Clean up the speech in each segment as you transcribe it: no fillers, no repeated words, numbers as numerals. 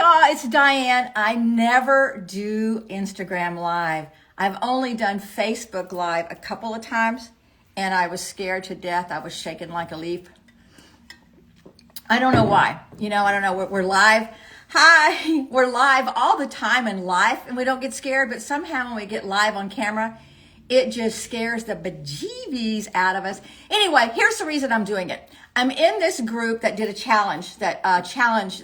y'all, it's Diane. I never do Instagram Live. I've only done Facebook Live a couple of times, and I was scared to death. I was shaking like a leaf. I don't know why. I don't know. We're live. Hi, we're live all the time in life, and we don't get scared, but somehow when we get live on camera, it just scares the bejeebies out of us. Anyway, here's the reason I'm doing it. I'm in this group that did a challenge,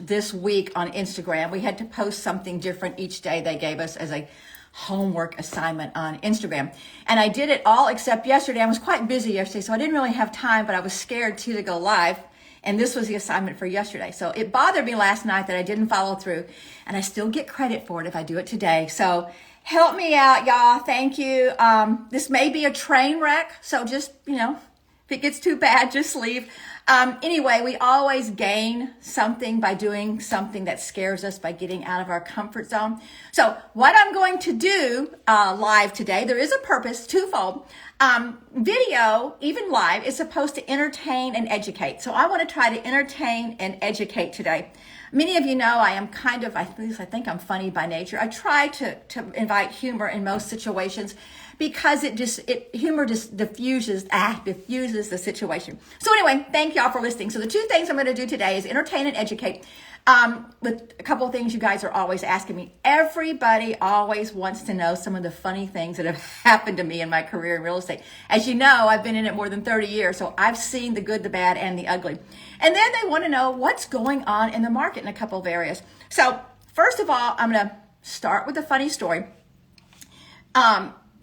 this week on Instagram. We had to post something different each day they gave us as a homework assignment on Instagram. And I did it all except yesterday. I was quite busy yesterday, so I didn't really have time, but I was scared too to go live. And this was the assignment for yesterday. So it bothered me last night that I didn't follow through, and I still get credit for it if I do it today. So help me out, y'all. Thank you. This may be a train wreck, so just, if it gets too bad, just leave. Anyway, we always gain something by doing something that scares us, by getting out of our comfort zone. So what I'm going to do live today, there is a purpose, twofold. Video, even live, is supposed to entertain and educate. So I want to try to entertain and educate today. Many of you know I am I think I'm funny by nature. I try to invite humor in most situations because humor just diffuses the situation. So anyway, thank y'all for listening. So the two things I'm going to do today is entertain and educate. With a couple of things you guys are always asking me. Everybody always wants to know some of the funny things that have happened to me in my career in real estate. As you know, I've been in it more than 30 years, so I've seen the good, the bad, and the ugly. And then they want to know what's going on in the market in a couple of areas. So first of all, I'm going to start with a funny story.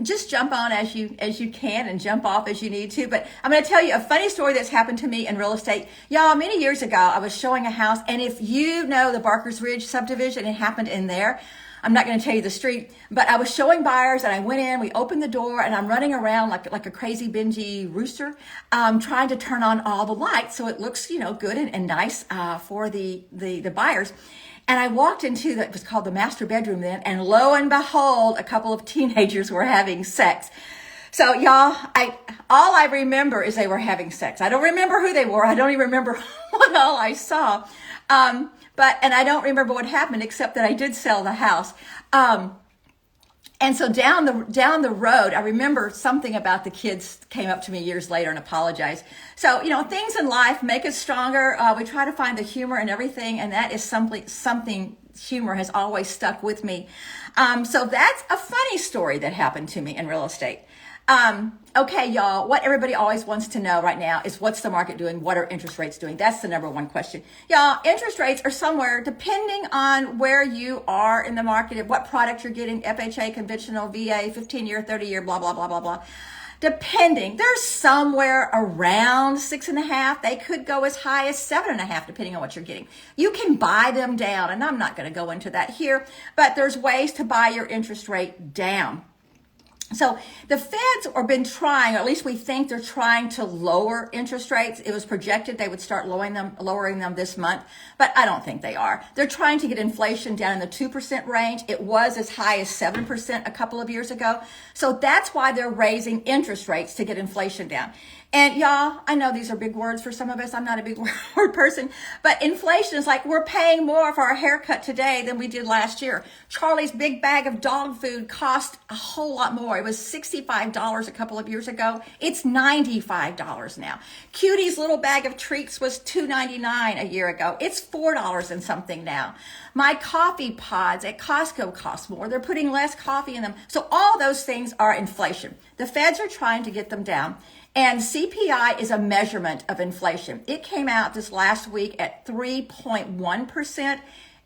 Just jump on as you can and jump off as you need to. But I'm going to tell you a funny story that's happened to me in real estate. Y'all, many years ago, I was showing a house, and if you know the Barkers Ridge subdivision, it happened in there. I'm not going to tell you the street, but I was showing buyers, and I went in, we opened the door, and I'm running around like a crazy bingy rooster, trying to turn on all the lights so it looks, good and nice for the buyers. And I walked into it was called the master bedroom then, and lo and behold, a couple of teenagers were having sex. So y'all, all I remember is they were having sex. I don't remember who they were. I don't even remember what all I saw. And I don't remember what happened except that I did sell the house. And so down the road, I remember something about the kids came up to me years later and apologized. So, things in life make us stronger. We try to find the humor in everything, and that is something humor has always stuck with me. So that's a funny story that happened to me in real estate. Okay, y'all, what everybody always wants to know right now is what's the market doing? What are interest rates doing? That's the number one question. Y'all, interest rates are somewhere, depending on where you are in the market, what product you're getting, FHA, conventional, VA, 15-year, 30-year, blah, blah, blah, blah, blah. Depending, they're somewhere around 6.5. They could go as high as 7.5, depending on what you're getting. You can buy them down, and I'm not going to go into that here, but there's ways to buy your interest rate down. So the Feds have been trying, or at least we think they're trying to lower interest rates. It was projected they would start lowering them this month, but I don't think they are. They're trying to get inflation down in the 2% range. It was as high as 7% a couple of years ago. So that's why they're raising interest rates to get inflation down. And y'all, I know these are big words for some of us. I'm not a big word person, but inflation is like we're paying more for our haircut today than we did last year. Charlie's big bag of dog food cost a whole lot more. It was $65 a couple of years ago. It's $95 now. Cutie's little bag of treats was $2.99 a year ago. It's $4 and something now. My coffee pods at Costco cost more. They're putting less coffee in them. So all those things are inflation. The Feds are trying to get them down. And CPI is a measurement of inflation. It came out this last week at 3.1%.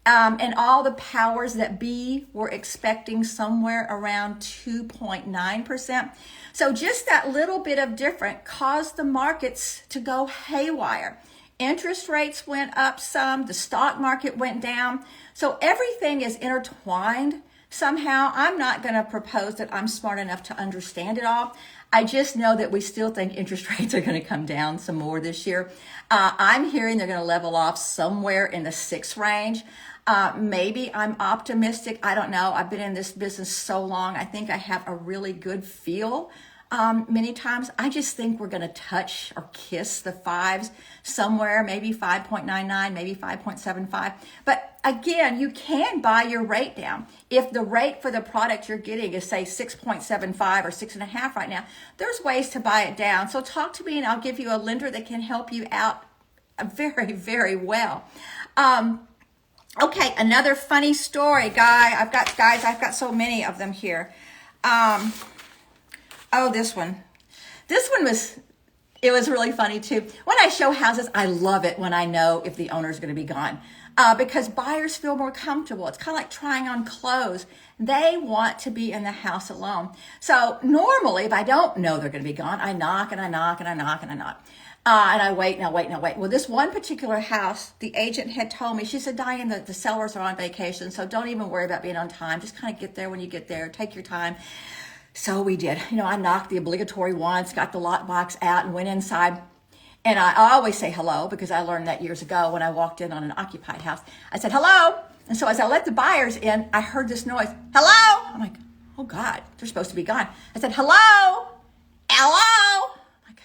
And all the powers that be were expecting somewhere around 2.9%. So just that little bit of difference caused the markets to go haywire. Interest rates went up some, the stock market went down. So everything is intertwined somehow. I'm not going to propose that I'm smart enough to understand it all. I just know that we still think interest rates are going to come down some more this year. I'm hearing they're going to level off somewhere in the 6 range. Maybe I'm optimistic. I don't know. I've been in this business so long. I think I have a really good feel Many times I just think we're going to touch or kiss the fives somewhere, maybe 5.99, maybe 5.75. But again, you can buy your rate down. If the rate for the product you're getting is say 6.75 or 6.5 right now, there's ways to buy it down. So talk to me and I'll give you a lender that can help you out very, very well. Okay, another funny story, I've got so many of them here. This one. It was really funny too. When I show houses, I love it when I know if the owner's going to be gone. Because buyers feel more comfortable. It's kind of like trying on clothes. They want to be in the house alone. So normally, if I don't know they're going to be gone, I knock and I knock and I knock and I knock. And I wait and I wait and I wait. Well, this one particular house, the agent had told me, she said, Diane, the sellers are on vacation, so don't even worry about being on time. Just kind of get there when you get there. Take your time. So we did. I knocked the obligatory once, got the lockbox out and went inside. And I always say hello because I learned that years ago when I walked in on an occupied house. I said, hello. And so as I let the buyers in, I heard this noise, hello. I'm like, oh God, they're supposed to be gone. I said, hello, hello.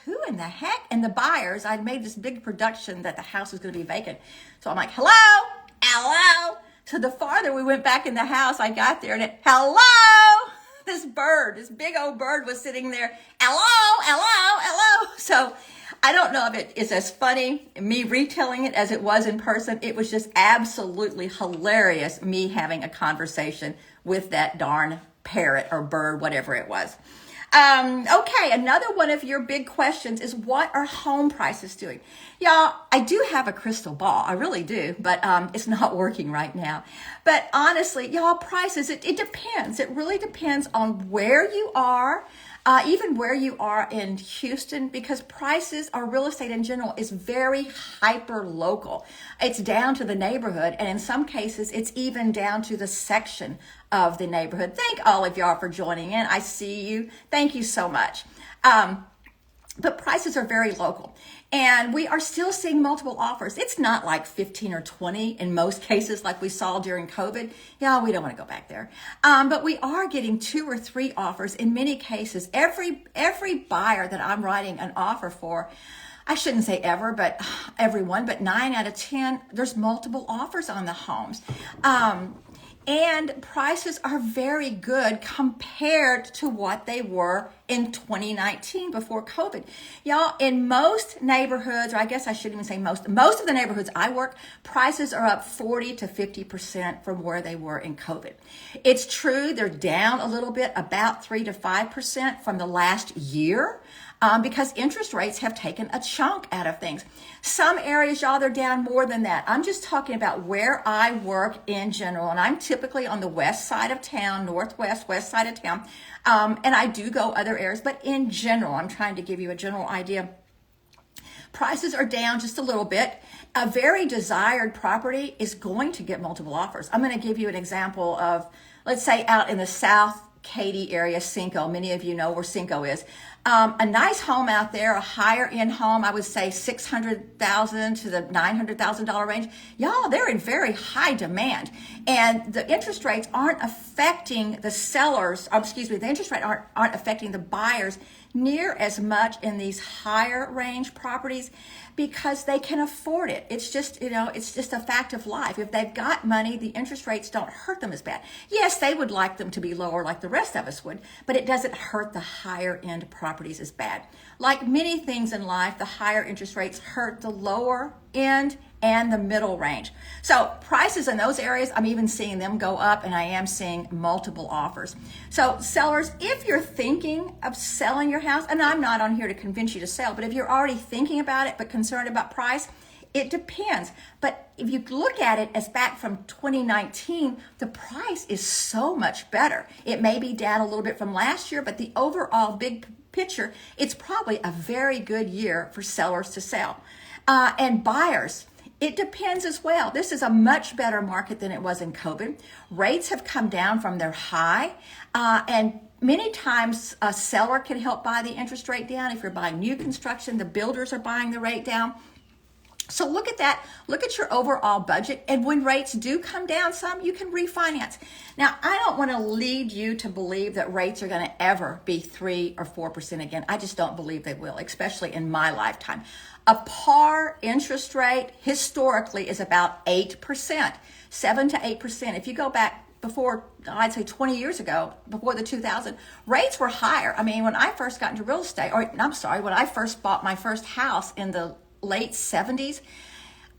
Who in the heck? And the buyers, I'd made this big production that the house was going to be vacant. So I'm like, hello, hello. So the farther we went back in the house, I got there and hello, this bird, this big old bird was sitting there. Hello, hello, hello. So I don't know if it is as funny, me retelling it as it was in person. It was just absolutely hilarious, me having a conversation with that darn parrot or bird, whatever it was. Okay, another one of your big questions is what are home prices doing? Y'all, I do have a crystal ball. I really do, but it's not working right now. But honestly, y'all, prices, it depends. It really depends on where you are, even where you are in Houston, because prices or real estate in general is very hyper local. It's down to the neighborhood, and in some cases, it's even down to the section of the neighborhood. Thank all of y'all for joining in. I see you. Thank you so much. But prices are very local. And we are still seeing multiple offers. It's not like 15 or 20 in most cases like we saw during COVID. Yeah, we don't want to go back there. But we are getting 2 or 3 offers in many cases. Every buyer that I'm writing an offer for, I shouldn't say ever, but everyone, but 9 out of 10, there's multiple offers on the homes. And prices are very good compared to what they were in 2019 before COVID. Y'all, in most neighborhoods, or I guess I shouldn't even say most of the neighborhoods I work, prices are up 40 to 50% from where they were in COVID. It's true, they're down a little bit, about 3 to 5% from the last year. Because interest rates have taken a chunk out of things. Some areas, y'all, they're down more than that. I'm just talking about where I work in general, and I'm typically on the west side of town, west side of town, and I do go other areas, but in general, I'm trying to give you a general idea. Prices are down just a little bit. A very desired property is going to get multiple offers. I'm going to give you an example of, let's say out in the South Katy area, Cinco. Many of you know where Cinco is. A nice home out there, a higher end home, I would say $600,000 to the $900,000 range. Y'all, they're in very high demand. And the interest rates aren't affecting the sellers, the interest rate aren't affecting the buyers near as much in these higher range properties because they can afford it. It's just, it's just a fact of life. If they've got money, the interest rates don't hurt them as bad. Yes, they would like them to be lower like the rest of us would, but it doesn't hurt the higher end properties as bad. Like many things in life, the higher interest rates hurt the lower end and the middle range. So prices in those areas, I'm even seeing them go up, and I am seeing multiple offers. So sellers, if you're thinking of selling your house, and I'm not on here to convince you to sell, but if you're already thinking about it but concerned about price, it depends. But if you look at it as back from 2019, the price is so much better. It may be down a little bit from last year, but the overall big picture, it's probably a very good year for sellers to sell. And buyers, it depends as well. This is a much better market than it was in COVID. Rates have come down from their high, and many times a seller can help buy the interest rate down. If you're buying new construction, the builders are buying the rate down. So look at that. Look at your overall budget. And when rates do come down some, you can refinance. Now, I don't want to lead you to believe that rates are going to ever be 3 or 4% again. I just don't believe they will, especially in my lifetime. A par interest rate historically is about 8%, 7 to 8%. If you go back before, I'd say 20 years ago, before the 2000, rates were higher. I mean, when I first got into real estate, when I first bought my first house in the late 70s,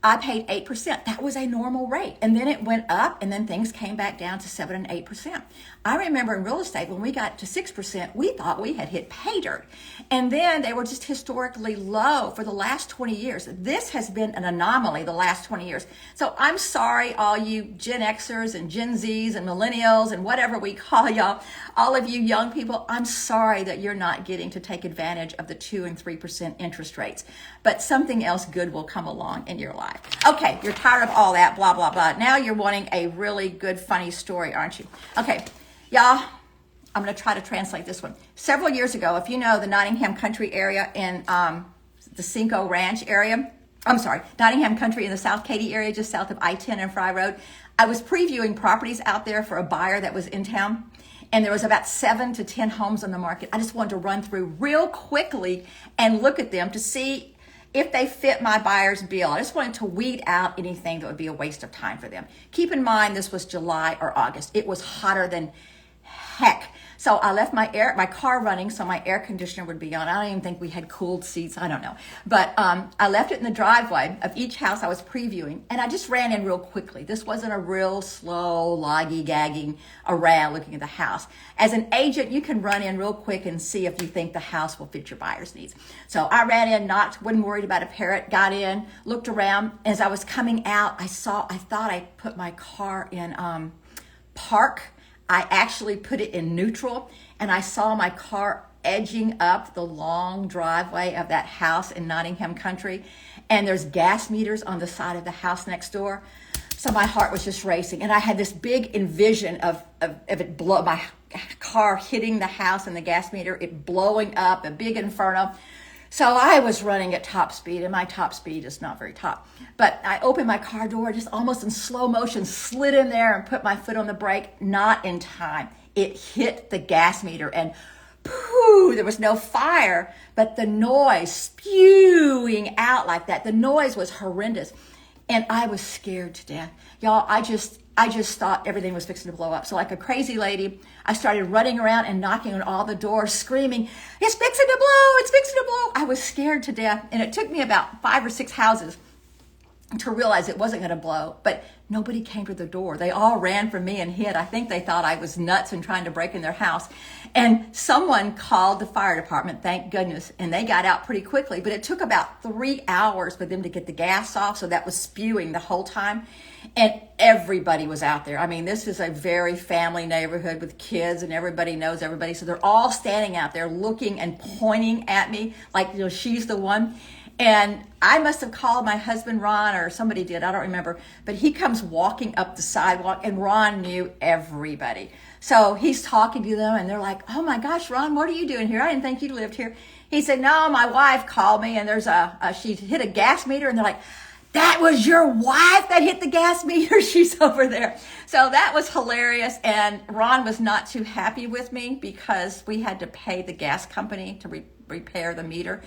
I paid 8%. That was a normal rate. And then it went up, and then things came back down to 7 and 8%. I remember in real estate, when we got to 6%, we thought we had hit pay dirt. And then they were just historically low for the last 20 years. This has been an anomaly the last 20 years. So I'm sorry, all you Gen Xers and Gen Zs and millennials and whatever we call y'all, all of you young people, I'm sorry that you're not getting to take advantage of the 2 and 3% interest rates. But something else good will come along in your life. Okay, you're tired of all that, blah, blah, blah. Now you're wanting a really good, funny story, aren't you? Okay, y'all, I'm going to try to translate this one. Several years ago, if you know the Nottingham Country area in the Cinco Ranch area, Nottingham Country in the South Katy area, just south of I-10 and Fry Road, I was previewing properties out there for a buyer that was in town. And there was about 7 to 10 homes on the market. I just wanted to run through real quickly and look at them to see if they fit my buyer's bill. I just wanted to weed out anything that would be a waste of time for them. Keep in mind, this was July or August. It was hotter than heck. So I left my car running so my air conditioner would be on. I don't even think we had cooled seats. I don't know. But I left it in the driveway of each house I was previewing, and I just ran in real quickly. This wasn't a real slow, loggy-gagging around looking at the house. As an agent, you can run in real quick and see if you think the house will fit your buyer's needs. So I ran in, knocked, wasn't worried about a parrot, got in, looked around. As I was coming out, I thought I put my car in park. I actually put it in neutral, and I saw my car edging up the long driveway of that house in Nottingham Country, and there's gas meters on the side of the house next door. So my heart was just racing, and I had this big envision of it my car hitting the house and the gas meter, it blowing up, a big inferno. So I was running at top speed, and my top speed is not very top. But I opened my car door, just almost in slow motion, slid in there and put my foot on the brake, not in time. It hit the gas meter, and pooh, there was no fire, but the noise spewing out like that, the noise was horrendous. And I was scared to death. Y'all, I just thought everything was fixing to blow up. So like a crazy lady, I started running around and knocking on all the doors, screaming, it's fixing to blow, it's fixing to blow. I was scared to death. And it took me about 5 or 6 houses to realize it wasn't going to blow. But nobody came to the door. They all ran from me and hid. I think they thought I was nuts and trying to break in their house. And someone called the fire department, thank goodness, and they got out pretty quickly. But it took about 3 hours for them to get the gas off, so that was spewing the whole time. And everybody was out there. I mean, this is a very family neighborhood with kids, and everybody knows everybody. So they're all standing out there looking and pointing at me like, she's the one. And I must have called my husband, Ron, or somebody did, I don't remember. But he comes walking up the sidewalk, and Ron knew everybody. So he's talking to them, and they're like, oh my gosh, Ron, what are you doing here? I didn't think you lived here. He said, no, my wife called me, and she hit a gas meter, and they're like, that was your wife that hit the gas meter? She's over there. So that was hilarious, and Ron was not too happy with me because we had to pay the gas company to repair the meter.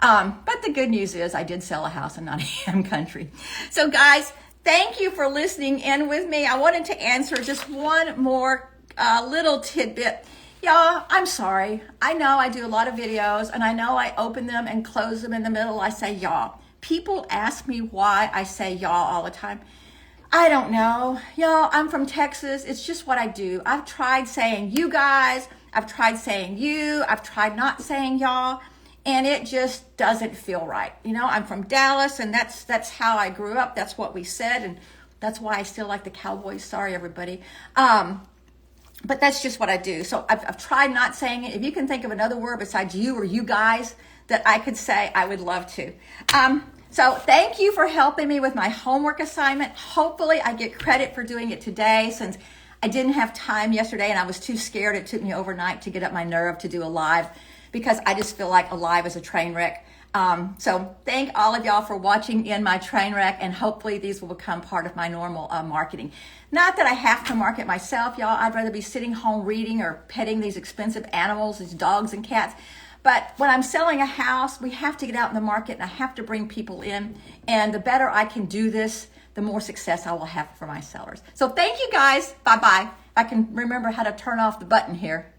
But the good news is I did sell a house in Nottingham Country. So guys, thank you for listening in with me. I wanted to answer just one more little tidbit. Y'all, I'm sorry. I know I do a lot of videos, and I know I open them and close them in the middle. I say y'all. People ask me why I say y'all all the time. I don't know. Y'all, I'm from Texas. It's just what I do. I've tried saying you guys. I've tried saying you. I've tried not saying y'all. And it just doesn't feel right. You know, I'm from Dallas, and that's how I grew up. That's what we said, and that's why I still like the Cowboys. Sorry, everybody. But that's just what I do. So I've tried not saying it. If you can think of another word besides you or you guys that I could say, I would love to. So thank you for helping me with my homework assignment. Hopefully I get credit for doing it today, since I didn't have time yesterday and I was too scared. It took me overnight to get up my nerve to do a live, because I just feel like a live is a train wreck. So thank all of y'all for watching in my train wreck, and hopefully these will become part of my normal marketing. Not that I have to market myself, y'all. I'd rather be sitting home reading or petting these expensive animals, these dogs and cats. But when I'm selling a house, we have to get out in the market and I have to bring people in. And the better I can do this, the more success I will have for my sellers. So thank you guys. Bye-bye. If I can remember how to turn off the button here.